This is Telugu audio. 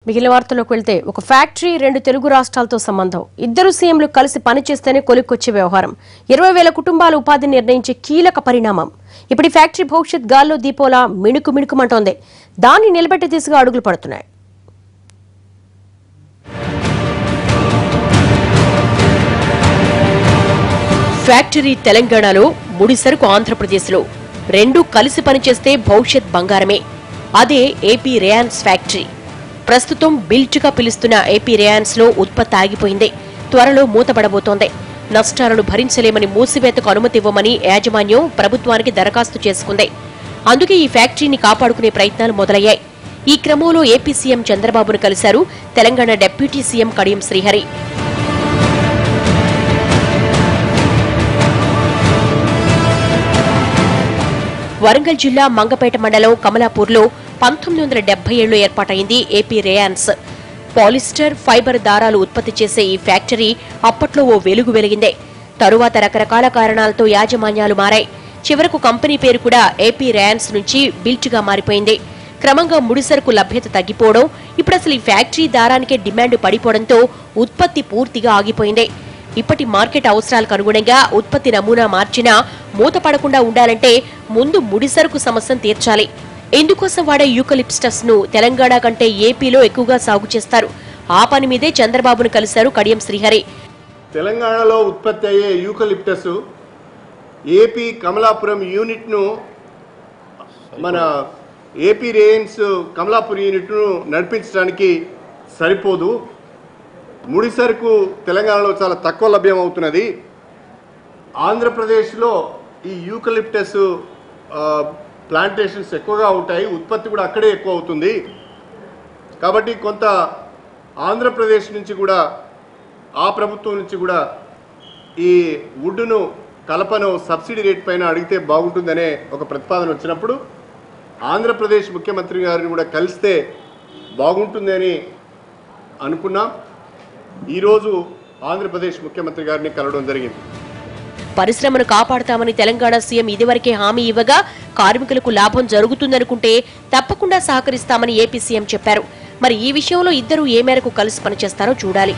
మిగిలిన వార్తల్లోకి వెళ్తే ఒక ఫ్యాక్టరీ రెండు తెలుగు రాష్ట్రాలతో సంబంధం. ఇద్దరు సీఎంలు కలిసి పనిచేస్తేనే కొలిక్కొచ్చే వ్యవహారం. 20,000 కుటుంబాల ఉపాధిని నిర్ణయించే కీలక పరిణామం. ఇప్పుడు ఫ్యాక్టరీ భవిష్యత్ గాల్లో దీపోలా మిణుకుమంటోంది. దాన్ని నిలబెట్టే దిశగా అడుగులు పడుతున్నాయి. ఫ్యాక్టరీ తెలంగాణలో, ముడిసరుకు ఆంధ్రప్రదేశ్లో. రెండు కలిసి పనిచేస్తే భవిష్యత్ బంగారమే. అదే ఏపీ రేయాన్స్ ఫ్యాక్టరీ. ప్రస్తుతం బిల్ట్గా పిలుస్తున్న ఏపీ రేయాన్స్ లో ఉత్పత్తి ఆగిపోయింది. త్వరలో మూతపడబోతోంది. నష్టాలను భరించలేమని మూసివేతకు అనుమతి ఇవ్వమని యాజమాన్యం ప్రభుత్వానికి దరఖాస్తు చేసుకుంది. అందుకే ఈ ఫ్యాక్టరీని కాపాడుకునే ప్రయత్నాలు మొదలయ్యాయి. ఈ క్రమంలో ఏపీ సీఎం చంద్రబాబును కలిశారు తెలంగాణ డిప్యూటీ సీఎం కడియం శ్రీహరి. వరంగల్ జిల్లా మంగపేట మండలం కమలాపూర్లో 1977లో ఏర్పాటైంది ఏపీ రేయాన్స్. పాలిస్టర్, ఫైబర్ దారాలు ఉత్పత్తి చేసే ఈ ఫ్యాక్టరీ అప్పట్లో ఓ వెలుగు వెలిగిందే. తరువాత రకరకాల కారణాలతో యాజమాన్యాలు మారాయి. చివరకు కంపెనీ పేరు కూడా ఏపీ రేయాన్స్ నుంచి బిల్ట్గా మారిపోయింది. క్రమంగా ముడిసరుకు లభ్యత తగ్గిపోవడం, ఇప్పుడు అసలు ఈ ఫ్యాక్టరీ దారానికే డిమాండ్ పడిపోవడంతో ఉత్పత్తి పూర్తిగా ఆగిపోయింది. ఇప్పటి మార్కెట్ అవసరాలకు అనుగుణంగా ఉత్పత్తి నమూనా మార్చినా మూతపడకుండా ఉండాలంటే ముందు ముడిసరుకు సమస్యను తీర్చాలి. ఇందుకోసం వాడే యూకలిప్టస్ ను తెలంగాణ కంటే ఏపీలో ఎక్కువగా సాగు చేస్తారు. ఆ పని మీదే చంద్రబాబును కలిశారు కడియం శ్రీహరి. తెలంగాణలో ఉత్పత్తి అయ్యే యూకలిప్టస్ ఏపీ కమలాపురం యూనిట్ ను, మన ఏపీ రేయన్స్ కమలాపురం యూనిట్ ను నడిపించడానికి సరిపోదు. ముడిసరుకు తెలంగాణలో చాలా తక్కువ లభ్యం అవుతున్నది. ఆంధ్రప్రదేశ్లో ఈ యూకలిప్టస్ ప్లాంటేషన్స్ ఎక్కువగా ఉంటాయి, ఉత్పత్తి కూడా అక్కడే ఎక్కువ అవుతుంది. కాబట్టి కొంత ఆంధ్రప్రదేశ్ నుంచి కూడా, ఆ ప్రభుత్వం నుంచి కూడా ఈ వుడ్ను, కలపను సబ్సిడీ రేట్ పైన అడిగితే బాగుంటుందనే ఒక ప్రతిపాదన వచ్చినప్పుడు ఆంధ్రప్రదేశ్ ముఖ్యమంత్రి గారిని కూడా కలిస్తే బాగుంటుందని అనుకున్నాం. ఈరోజు ఆంధ్రప్రదేశ్ ముఖ్యమంత్రి గారిని కలవడం జరిగింది. పరిశ్రమను కాపాడుతామని తెలంగాణ సీఎం ఇదివరకే హామీ ఇవ్వగా, కార్మికులకు లాభం జరుగుతుందనుకుంటే తప్పకుండా సహకరిస్తామని ఏపీ సీఎం చెప్పారు. మరి ఈ విషయంలో ఇద్దరు ఏ మేరకు కలిసి పనిచేస్తారో చూడాలి.